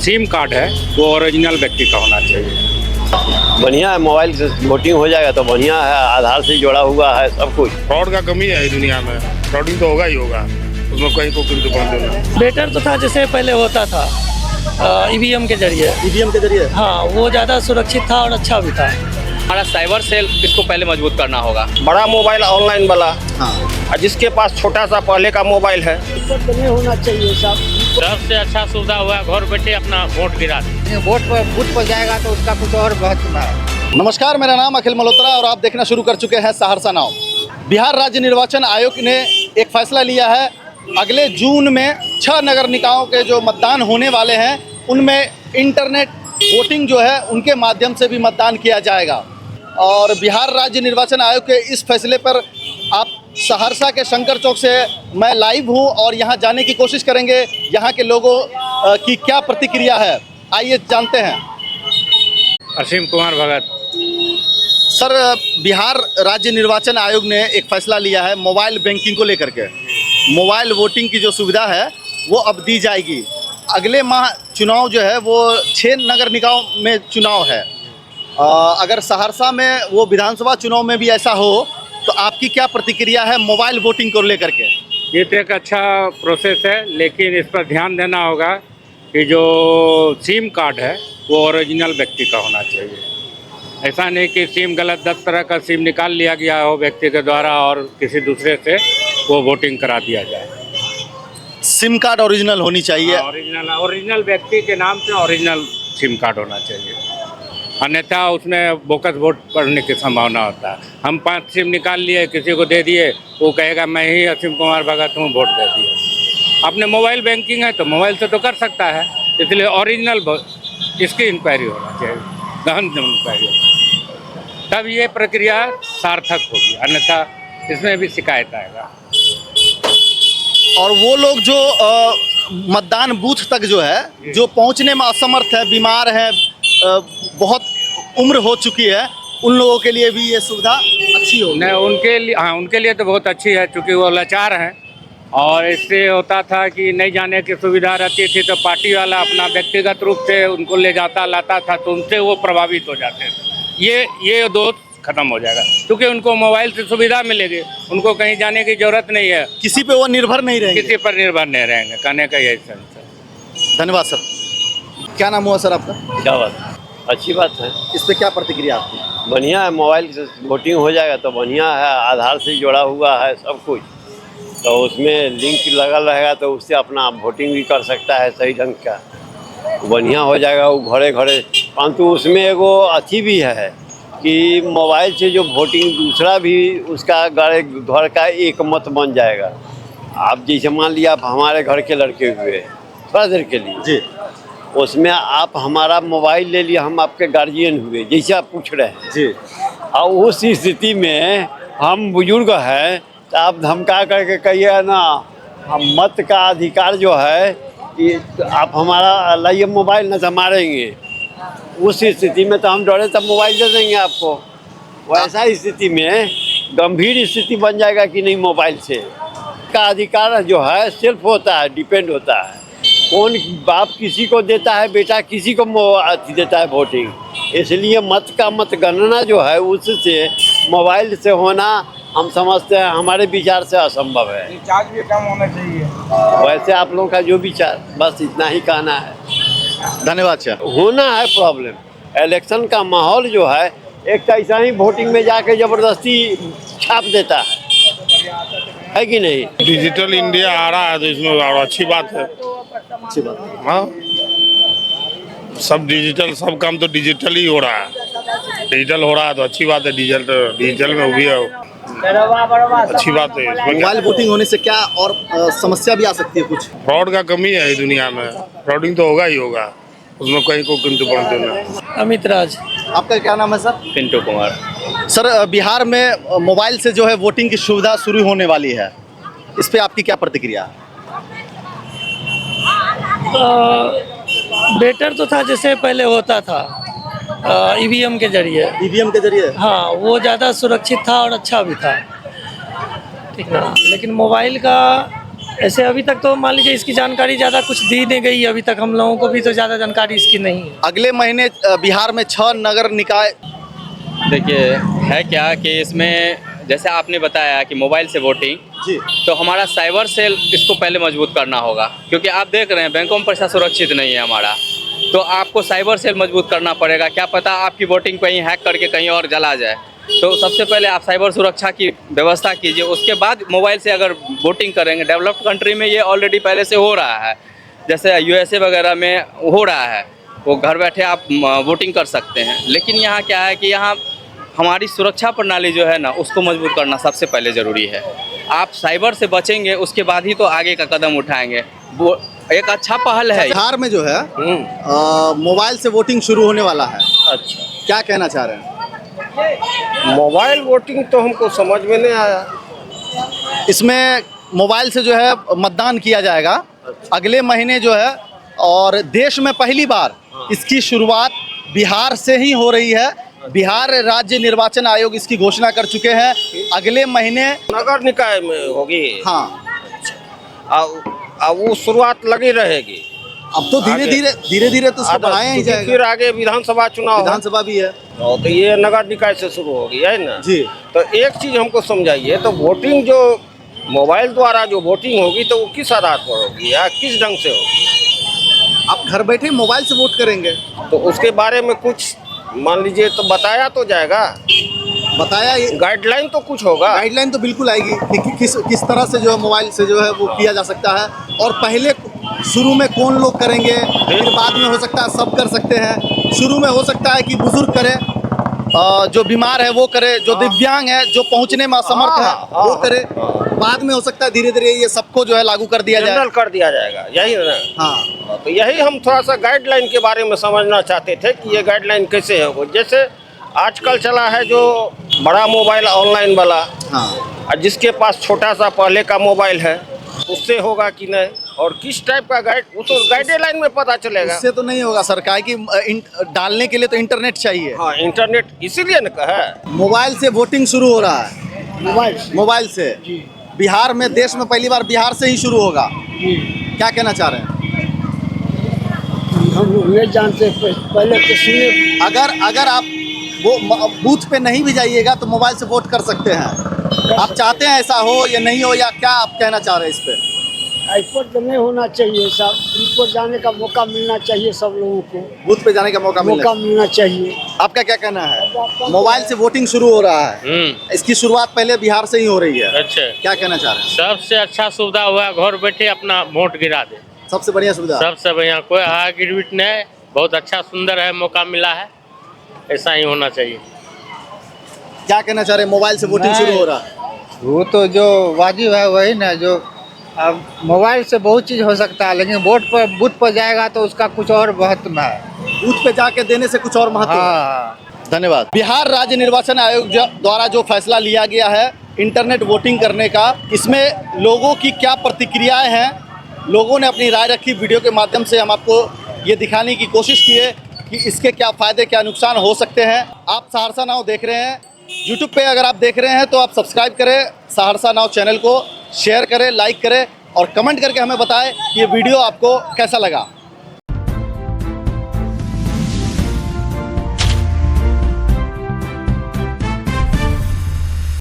SIM card है वो original व्यक्ति का होना चाहिए। बढ़िया है, मोबाइल से वोटिंग हो जाएगा तो बढ़िया है, आधार से जुड़ा हुआ है सब कुछ। फ्रॉड का कमी है दुनिया में, फ्रॉडिंग तो होगा ही होगा, उसमें कहीं को किंतु परंतु नहीं। बेटर तो था जैसे पहले होता था ईवीएम के जरिए। हाँ, वो ज़्यादा सुरक्षित था और अच्छा भी था। हमारा साइबर सेल इसको पहले मजबूत करना होगा। बड़ा मोबाइल ऑनलाइन वाला, और जिसके पास छोटा सा पहले का मोबाइल है, नहीं होना चाहिए सब। सबसे अच्छा सुविधा हुआ घर बैठे अपना वोट गिरा दे। वोट पर बूथ पर जाएगा तो उसका कुछ और बहुत है। नमस्कार, मेरा नाम अखिल मल्होत्रा और आप देखना शुरू कर चुके हैं सहरसा नाव। बिहार राज्य निर्वाचन आयोग ने एक फैसला लिया है। अगले जून में 6 नगर निकायों के जो मतदान होने वाले हैं उनमें इंटरनेट वोटिंग जो है उनके माध्यम से भी मतदान किया जाएगा। और बिहार राज्य निर्वाचन आयोग के इस फैसले पर आप सहरसा के शंकर चौक से मैं लाइव हूं और यहां जाने की कोशिश करेंगे यहां के लोगों की क्या प्रतिक्रिया है। आइए जानते हैं। असीम कुमार भगत। सर, बिहार राज्य निर्वाचन आयोग ने एक फैसला लिया है मोबाइल बैंकिंग को लेकर के। मोबाइल वोटिंग की जो सुविधा है वो अब दी जाएगी। अगले माह चुनाव जो है वो 6 नगर निकायों में चुनाव है। अगर सहरसा में वो विधानसभा चुनाव में भी ऐसा हो तो आपकी क्या प्रतिक्रिया है मोबाइल वोटिंग को लेकर के? ये तो एक अच्छा प्रोसेस है, लेकिन इस पर ध्यान देना होगा कि जो सिम कार्ड है वो ओरिजिनल व्यक्ति का होना चाहिए। ऐसा नहीं कि सिम गलत 10 तरह का सिम निकाल लिया गया हो व्यक्ति के द्वारा और किसी दूसरे से वो वोटिंग करा दिया जाए। सिम कार्ड ओरिजिनल होनी चाहिए। ओरिजिनल व्यक्ति के नाम से ओरिजिनल सिम कार्ड होना चाहिए, अन्यथा उसमें बोकस वोट पड़ने की संभावना होता है। हम 5 सिम निकाल लिए, किसी को दे दिए, वो कहेगा मैं ही असीम कुमार भगत हूँ, वोट दे दिया। अपने मोबाइल बैंकिंग है तो मोबाइल से तो कर सकता है, इसलिए ओरिजिनल इसकी इंक्वायरी होना चाहिए, गहन इंक्वायरी होना चाहिए, तब ये प्रक्रिया सार्थक होगी, अन्यथा इसमें भी शिकायत आएगा। और वो लोग जो मतदान बूथ तक जो है जो पहुंचने में असमर्थ है, बीमार है, बहुत उम्र हो चुकी है, उन लोगों के लिए भी ये सुविधा अच्छी होगी। नहीं, उनके लिए तो बहुत अच्छी है, क्योंकि वो लाचार हैं। और इससे होता था कि नहीं जाने की सुविधा रहती थी तो पार्टी वाला अपना व्यक्तिगत रूप से उनको ले जाता लाता था, तो उनसे वो प्रभावित हो जाते थे। ये दोष खत्म हो जाएगा, क्योंकि उनको मोबाइल से सुविधा मिलेगी, उनको कहीं जाने की जरूरत नहीं है, किसी पे वो निर्भर नहीं रहेंगे। किसी पर निर्भर नहीं रहेंगे, कहने का यही सेंस। धन्यवाद सर। क्या नाम हुआ सर आपका? क्या बात, अच्छी बात है। इस पे क्या प्रतिक्रिया आपकी? बढ़िया है, मोबाइल से वोटिंग हो जाएगा तो बढ़िया है, आधार से जुड़ा हुआ है सब कुछ, तो उसमें लिंक लगल रहेगा तो उससे अपना वोटिंग भी कर सकता है सही ढंग का, बढ़िया हो जाएगा वो घरे घरे। परंतु उसमें एगो अच्छी भी है कि मोबाइल से जो वोटिंग दूसरा भी उसका घर का एक मत बन जाएगा। आप जैसे मान लिया आप हमारे घर के लड़के हुए थोड़ा देर के लिए जी, उसमें आप हमारा मोबाइल ले लिया, हम आपके गार्जियन हुए जैसे आप पूछ रहे हैं जी, और उस स्थिति में हम बुजुर्ग हैं तो आप धमका करके कहिए ना, हम मत का अधिकार जो है कि आप हमारा लाइए मोबाइल न तो मारेंगे, उस स्थिति में तो हम डरे तब मोबाइल दे देंगे आपको। वैसा स्थिति में गंभीर स्थिति बन जाएगा कि नहीं, मोबाइल से का अधिकार जो है सिर्फ होता है, डिपेंड होता है कौन बाप किसी को देता है, बेटा किसी को देता है वोटिंग। इसलिए मत का मतगणना जो है उससे मोबाइल से होना हम समझते हैं हमारे विचार से असंभव है। रिचार्ज भी कम होना चाहिए। वैसे आप लोगों का जो विचार, बस इतना ही कहना है। धन्यवाद सर। होना है प्रॉब्लम, इलेक्शन का माहौल जो है एक ऐसा ही वोटिंग में जाके ज़बरदस्ती छाप देता है कि नहीं। डिजिटल इंडिया आ रहा है तो इसमें और अच्छी बात है। अच्छी बात है। हाँ, सब डिजिटल, सब काम तो डिजिटल ही हो रहा है, डिजिटल हो रहा है तो अच्छी बात है। डिजिटल में भी है, अच्छी बात है। मोबाइल वोटिंग होने से क्या और समस्या भी आ सकती है? कुछ फ्रॉड का कमी है दुनिया में, फ्रॉडिंग तो होगा ही होगा, उसमें कहीं को किंतु परंतु नहीं। अमित राज। आपका क्या नाम है सर? पिंटू कुमार। सर, बिहार में मोबाइल से जो है वोटिंग की सुविधा शुरू होने वाली है, इस पे आपकी क्या प्रतिक्रिया है? बेटर तो था जैसे पहले होता था ईवीएम के जरिए। ईवीएम के जरिए? हाँ, वो ज़्यादा सुरक्षित था और अच्छा भी था, ठीक ना। लेकिन मोबाइल का ऐसे अभी तक तो मान लीजिए इसकी जानकारी ज़्यादा कुछ दी नहीं गई, अभी तक हम लोगों को भी तो ज़्यादा जानकारी इसकी नहीं है। अगले महीने बिहार में 6 नगर निकाय। देखिए है क्या कि इसमें जैसे आपने बताया कि मोबाइल से वोटिंग, जी तो हमारा साइबर सेल इसको पहले मजबूत करना होगा, क्योंकि आप देख रहे हैं बैंकों में पैसा सुरक्षित नहीं है हमारा, तो आपको साइबर सेल मजबूत करना पड़ेगा। क्या पता आपकी वोटिंग कहीं हैक करके कहीं और जला जाए, तो सबसे पहले आप साइबर सुरक्षा की व्यवस्था कीजिए, उसके बाद मोबाइल से अगर वोटिंग करेंगे। डेवलप्ड कंट्री में ये ऑलरेडी पहले से हो रहा है, जैसे यूएसए वगैरह में हो रहा है, वो घर बैठे आप वोटिंग कर सकते हैं। लेकिन यहाँ क्या है कि यहाँ हमारी सुरक्षा प्रणाली जो है ना, उसको मजबूत करना सबसे पहले ज़रूरी है। आप साइबर से बचेंगे, उसके बाद ही तो आगे का कदम उठाएंगे। वो एक अच्छा पहल है। बिहार में जो है मोबाइल से वोटिंग शुरू होने वाला है, अच्छा, क्या कहना चाह रहे हैं? मोबाइल वोटिंग तो हमको समझ में नहीं आया। इसमें मोबाइल से जो है मतदान किया जाएगा अगले महीने जो है, और देश में पहली बार इसकी शुरुआत बिहार से ही हो रही है। बिहार राज्य निर्वाचन आयोग इसकी घोषणा कर चुके हैं, अगले महीने नगर निकाय में होगी। हाँ, अब वो शुरुआत लगी रहेगी। अब तो धीरे धीरे तो उसको बढ़ाया ही जाएगा। फिर आगे विधानसभा चुनाव है। विधानसभा भी है, तो ये नगर निकाय से शुरू होगी, है ना जी। तो एक चीज हमको समझाइए, तो वोटिंग जो मोबाइल द्वारा जो वोटिंग होगी, तो वो किस आधार पर होगी या किस ढंग से होगी? आप घर बैठे मोबाइल से वोट करेंगे, तो उसके बारे में कुछ मान लीजिए तो बताया तो जाएगा, बताया गाइडलाइन तो कुछ होगा। गाइडलाइन तो बिल्कुल आएगी कि किस तरह से जो है मोबाइल से जो है वो किया जा सकता है, और पहले शुरू में कौन लोग करेंगे, फिर बाद में हो सकता है सब कर सकते हैं। शुरू में हो सकता है कि बुजुर्ग करे, जो बीमार है वो करे, जो दिव्यांग है, जो पहुंचने में असमर्थ है वो करे। बाद में हो सकता है धीरे धीरे ये सबको जो है लागू कर दिया जाए, जनरल कर दिया जाएगा, यही ना। हाँ, तो यही हम थोड़ा सा गाइडलाइन के बारे में समझना चाहते थे कि ये गाइडलाइन कैसे होगा। जैसे आजकल चला है जो बड़ा मोबाइल ऑनलाइन वाला, हाँ, और जिसके पास छोटा सा पहले का मोबाइल है, उससे होगा कि नहीं, और किस टाइप का गाइड, वो तो गाइडलाइन में पता चलेगा। इससे तो नहीं होगा सरकार की, डालने के लिए तो इंटरनेट चाहिए। हाँ, इंटरनेट इसीलिए न कहा है। मोबाइल से वोटिंग शुरू हो रहा है, मोबाइल से बिहार में, देश में पहली बार बिहार से ही शुरू होगा। क्या कहना चाह रहे हैं? हम नहीं जानते, पहले तो सुने। अगर आप वो बूथ पे नहीं भी जाइएगा तो मोबाइल से वोट कर सकते हैं। आप चाहते हैं ऐसा हो या नहीं हो, या क्या आप कहना चाह रहे हैं इस पे? इस पर तो नहीं होना चाहिए साहब, इस पर जाने का मौका मिलना चाहिए सब लोगों को, बूथ पे जाने का मौका मिलना चाहिए। आपका क्या कहना है? मोबाइल से वोटिंग शुरू हो रहा है, इसकी शुरुआत पहले बिहार से ही हो रही है। अच्छा, क्या कहना चाह रहे हैं? सबसे अच्छा सुविधा हुआ, घर बैठे अपना वोट गिरा दे, सबसे बढ़िया सुविधा, सबसे बढ़िया, कोई हार गिरविट नहीं, बहुत अच्छा सुंदर है, मौका मिला है, ऐसा ही होना चाहिए। क्या कहना चाह रहे हैं? मोबाइल से वोटिंग शुरू हो रहा है, वो तो जो वाजिब है वही ना, जो अब मोबाइल से बहुत चीज़ हो सकता है, लेकिन वोट पर बूथ पर जाएगा तो उसका कुछ और महत्व है, बूथ पे जाके देने से कुछ और महत्व है। हाँ। धन्यवाद। बिहार राज्य निर्वाचन आयोग द्वारा जो फैसला लिया गया है इंटरनेट वोटिंग करने का, इसमें लोगों की क्या प्रतिक्रियाएं हैं, लोगों ने अपनी राय रखी। वीडियो के माध्यम से हम आपको ये दिखाने की कोशिश की है कि इसके क्या फ़ायदे क्या नुकसान हो सकते हैं। आप सहरसा नाउ देख रहे हैं, यूट्यूब पे अगर आप देख रहे हैं तो आप सब्सक्राइब करें सहरसा नाउ चैनल को, शेयर करें, लाइक करें और कमेंट करके हमें बताएं कि ये वीडियो आपको कैसा लगा।